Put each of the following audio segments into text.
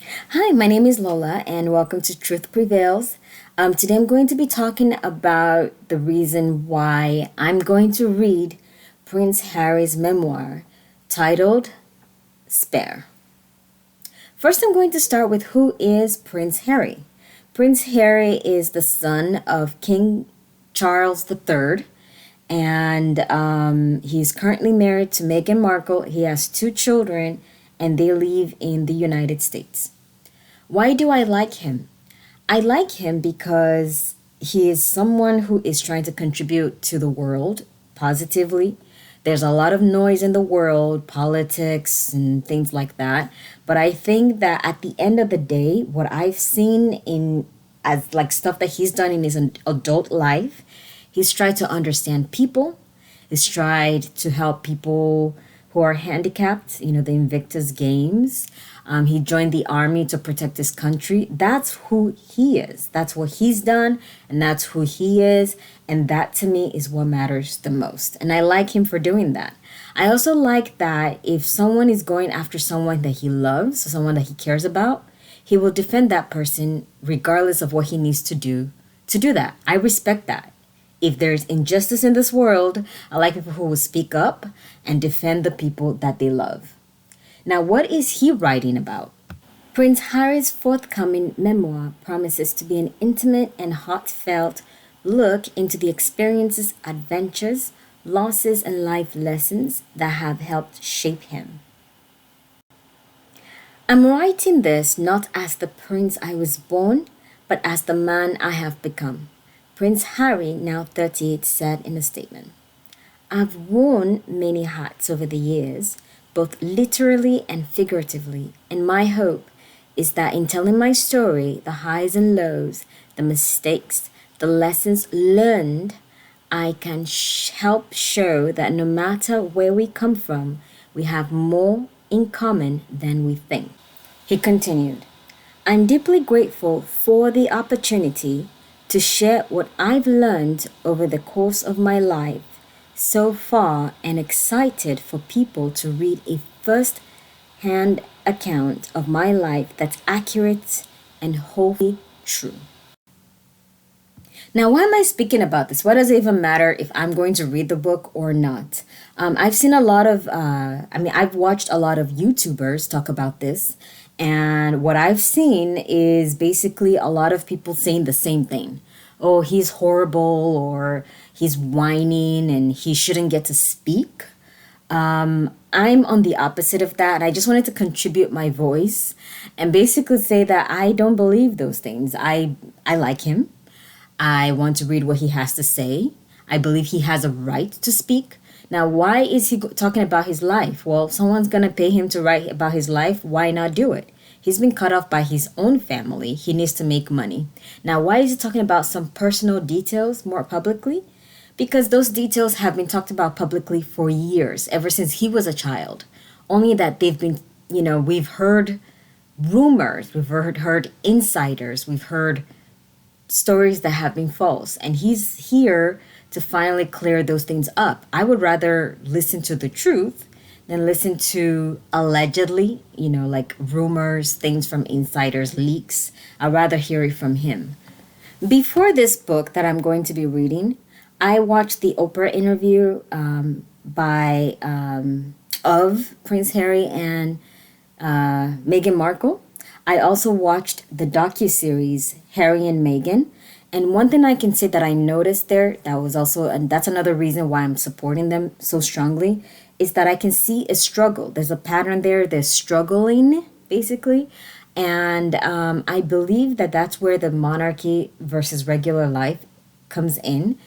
Hi, my name is Lola, and welcome to Truth Prevails. Today I'm going to be talking about the reason why I'm going to read Prince Harry's memoir titled Spare. First, I'm going to start with who is Prince Harry. Prince Harry is the son of King Charles III, and he's currently married to Meghan Markle. He has two children, and they live in the United States. Why do I like him? I like him because he is someone who is trying to contribute to the world positively. There's a lot of noise in the world, politics and things like that. But I think that at the end of the day, what I've seen in as like stuff that he's done in his adult life, he's tried to understand people. He's tried to help people who are handicapped, the Invictus Games. He joined the army to protect his country. That's who he is. That's what he's done, and that's who he is. And that to me is what matters the most. And I like him for doing that. I also like that if someone is going after someone that he loves, or someone that he cares about, he will defend that person regardless of what he needs to do that. I respect that. If there's injustice in this world, I like people who will speak up and defend the people that they love. Now, what is he writing about? Prince Harry's forthcoming memoir promises to be an intimate and heartfelt look into the experiences, adventures, losses, and life lessons that have helped shape him. I'm writing this not as the prince I was born, but as the man I have become. Prince Harry, now 38, said in a statement. I've worn many hats over the years, both literally and figuratively, and my hope is that in telling my story, the highs and lows, the mistakes, the lessons learned, I can help show that no matter where we come from, we have more in common than we think. He continued, I'm deeply grateful for the opportunity to share what I've learned over the course of my life so far and excited for people to read a first hand account of my life that's accurate and wholly true. Now, why am I speaking about this? Why does it even matter if I'm going to read the book or not? I've seen a lot of, I've watched a lot of YouTubers talk about this. And what I've seen is basically a lot of people saying the same thing. Oh, he's horrible, or he's whining and he shouldn't get to speak. I'm on the opposite of that. I just wanted to contribute my voice and basically say that I don't believe those things. I like him. I want to read what he has to say. I believe he has a right to speak. Now, why is he talking about his life? Well, if someone's going to pay him to write about his life, why not do it? He's been cut off by his own family. He needs to make money. Now, why is he talking about some personal details more publicly? Because those details have been talked about publicly for years, ever since he was a child. Only that they've been, we've heard rumors, we've heard insiders, we've heard stories that have been false. And he's here to finally clear those things up. I would rather listen to the truth than listen to allegedly, like rumors, things from insiders, leaks. I'd rather hear it from him. Before this book that I'm going to be reading, I watched the Oprah interview of Prince Harry and Meghan Markle. I also watched the docuseries Harry and Meghan. And one thing I can say that I noticed there, and that's another reason why I'm supporting them so strongly, is that I can see a struggle. There's a pattern there. They're struggling, basically. And I believe that that's where the monarchy versus regular life comes in.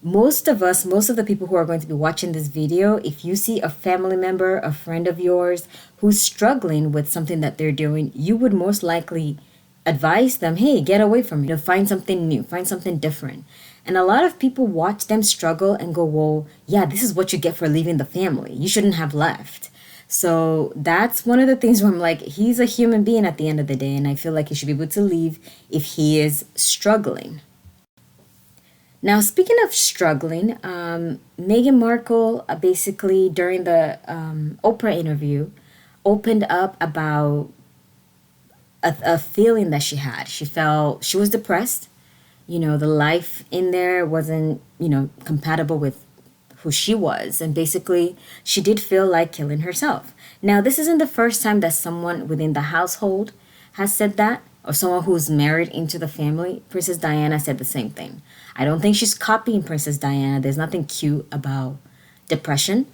Most of the people who are going to be watching this video, if you see a family member, a friend of yours who's struggling with something that they're doing, you would most likely advise them, hey, get away from it. Find something new, find something different. And a lot of people watch them struggle and go, well, yeah, this is what you get for leaving the family. You shouldn't have left. So that's one of the things where I'm like, he's a human being at the end of the day, and I feel like he should be able to leave if he is struggling. Now, speaking of struggling, Meghan Markle basically during the Oprah interview opened up about a feeling that she had. She felt she was depressed. The life in there wasn't, compatible with who she was. And basically, she did feel like killing herself. Now, this isn't the first time that someone within the household has said that, or someone who's married into the family. Princess Diana said the same thing. I don't think she's copying Princess Diana. There's nothing cute about depression.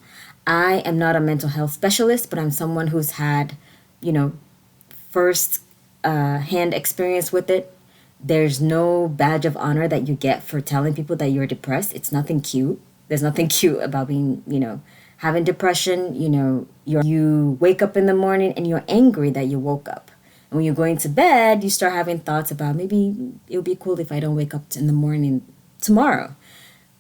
I am not a mental health specialist, but I'm someone who's had, first hand experience with it. There's no badge of honor that you get for telling people that you're depressed. It's nothing cute. There's nothing cute about being, having depression. You wake up in the morning and you're angry that you woke up. And when you're going to bed, you start having thoughts about maybe it would be cool if I don't wake up in the morning tomorrow.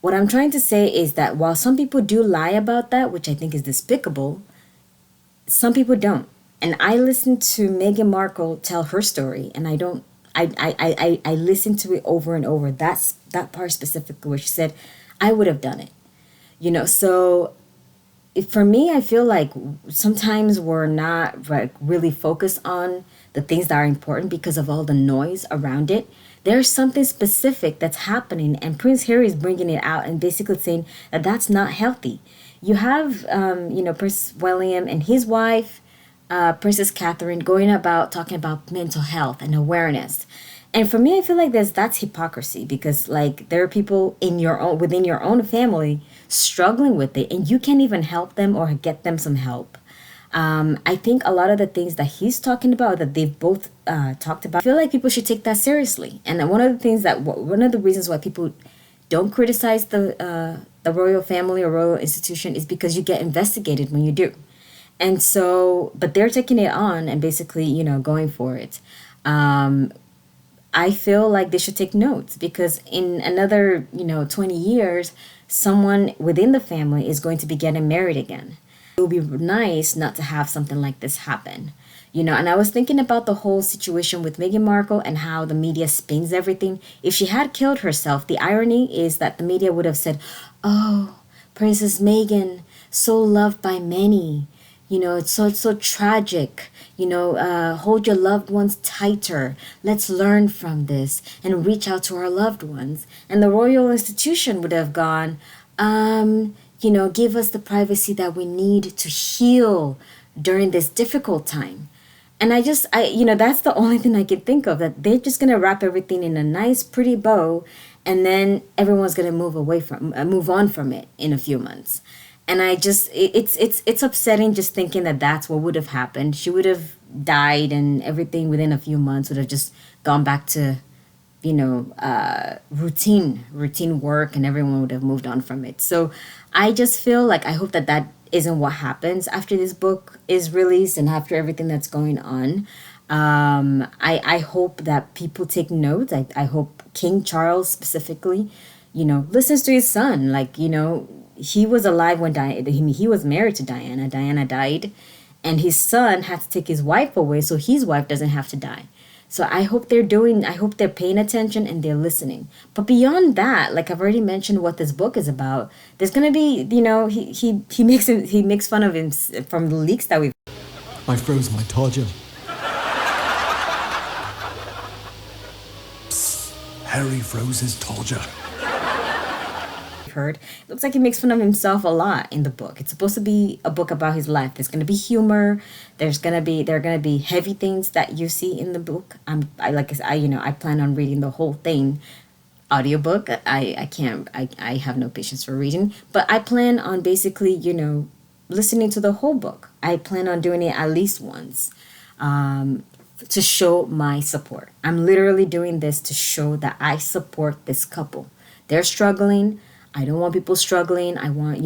What I'm trying to say is that while some people do lie about that, which I think is despicable, some people don't. And I listened to Meghan Markle tell her story, and I listened to it over and over. That part specifically where she said, I would have done it. So for me, I feel like sometimes we're not really focused on the things that are important because of all the noise around it. There's something specific that's happening, and Prince Harry is bringing it out and basically saying that that's not healthy. You have, Prince William and his wife, Princess Catherine, going about talking about mental health and awareness. And for me, I feel like that's hypocrisy because there are people within your own family struggling with it, and you can't even help them or get them some help. I think a lot of the things that he's talking about, that they've both talked about, I feel like people should take that seriously. And one of the reasons why people don't criticize the royal family or royal institution is because you get investigated when you do. And so, but they're taking it on and basically, going for it. I feel like they should take notes because in another, 20 years, someone within the family is going to be getting married again. It would be nice not to have something like this happen. And I was thinking about the whole situation with Meghan Markle and how the media spins everything. If she had killed herself, the irony is that the media would have said, oh, Princess Meghan, so loved by many. It's so tragic. Hold your loved ones tighter. Let's learn from this and reach out to our loved ones. And the royal institution would have gone, give us the privacy that we need to heal during this difficult time. And that's the only thing I can think of, that they're just going to wrap everything in a nice, pretty bow, and then everyone's going to move on from it in a few months. And it's upsetting just thinking that that's what would have happened. She would have died and everything within a few months would have just gone back to, routine work, and everyone would have moved on from it. So I just feel like I hope that isn't what happens after this book is released and after everything that's going on. I hope that people take notes. I hope King Charles specifically, listens to his son. He was alive when he was married to Diana. Diana died, and his son had to take his wife away so his wife doesn't have to die. So I hope they're paying attention and they're listening. But beyond that, like I've already mentioned what this book is about, there's going to be, he makes fun of him from the leaks that we've. I froze my Todger. Psst, Harry froze his Todger. Heard. It looks like he makes fun of himself a lot in the book. It's supposed to be a book about his life. There's going to be humor. There are going to be heavy things that you see in the book. I plan on reading the whole thing, audiobook. I have no patience for reading, but I plan on basically, listening to the whole book. I plan on doing it at least once, to show my support. I'm literally doing this to show that I support this couple. They're struggling. I don't want people struggling. I want,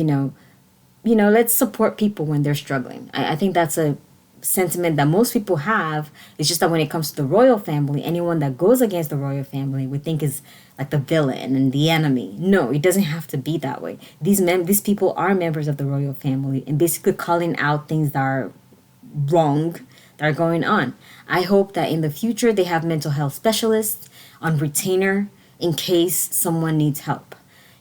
let's support people when they're struggling. I think that's a sentiment that most people have. It's just that when it comes to the royal family, anyone that goes against the royal family we think is like the villain and the enemy. No, it doesn't have to be that way. These people are members of the royal family and basically calling out things that are wrong that are going on. I hope that in the future they have mental health specialists on retainer in case someone needs help.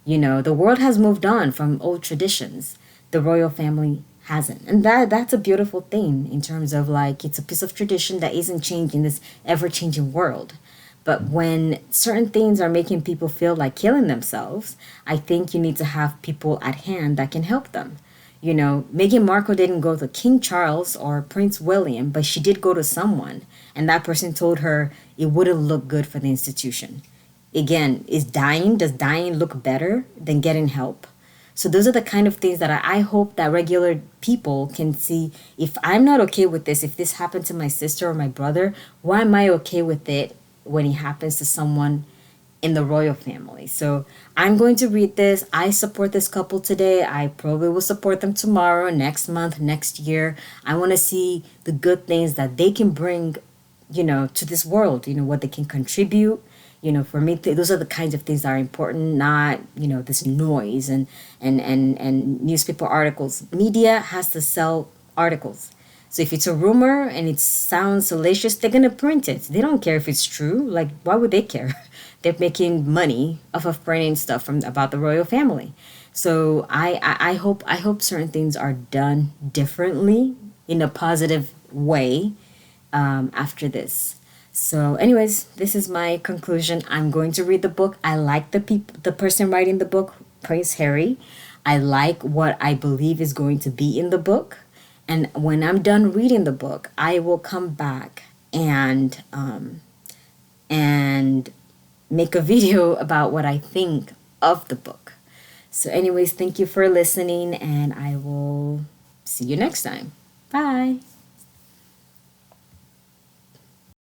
The world has moved on from old traditions. The royal family hasn't. And that's a beautiful thing in terms of like it's a piece of tradition that isn't changing this ever-changing world. But when certain things are making people feel like killing themselves, I think you need to have people at hand that can help them. You know, Meghan Markle didn't go to King Charles or Prince William, but she did go to someone. And that person told her it wouldn't look good for the institution. Again, does dying look better than getting help? So those are the kind of things that I hope that regular people can see. If I'm not okay with this, if this happened to my sister or my brother, why am I okay with it when it happens to someone in the royal family? So I'm going to read this. I support this couple today. I probably will support them tomorrow, next month, next year. I want to see the good things that they can bring, to this world, what they can contribute. For me, those are the kinds of things that are important, not, this noise and newspaper articles. Media has to sell articles. So if it's a rumor and it sounds salacious, they're going to print it. They don't care if it's true. Like, why would they care? They're making money off of printing stuff about the royal family. So I hope certain things are done differently in a positive way after this. So anyways, this is my conclusion. I'm going to read the book. I like the person writing the book, Prince Harry. I like what I believe is going to be in the book. And when I'm done reading the book, I will come back and make a video about what I think of the book. So anyways, thank you for listening, and I will see you next time. Bye.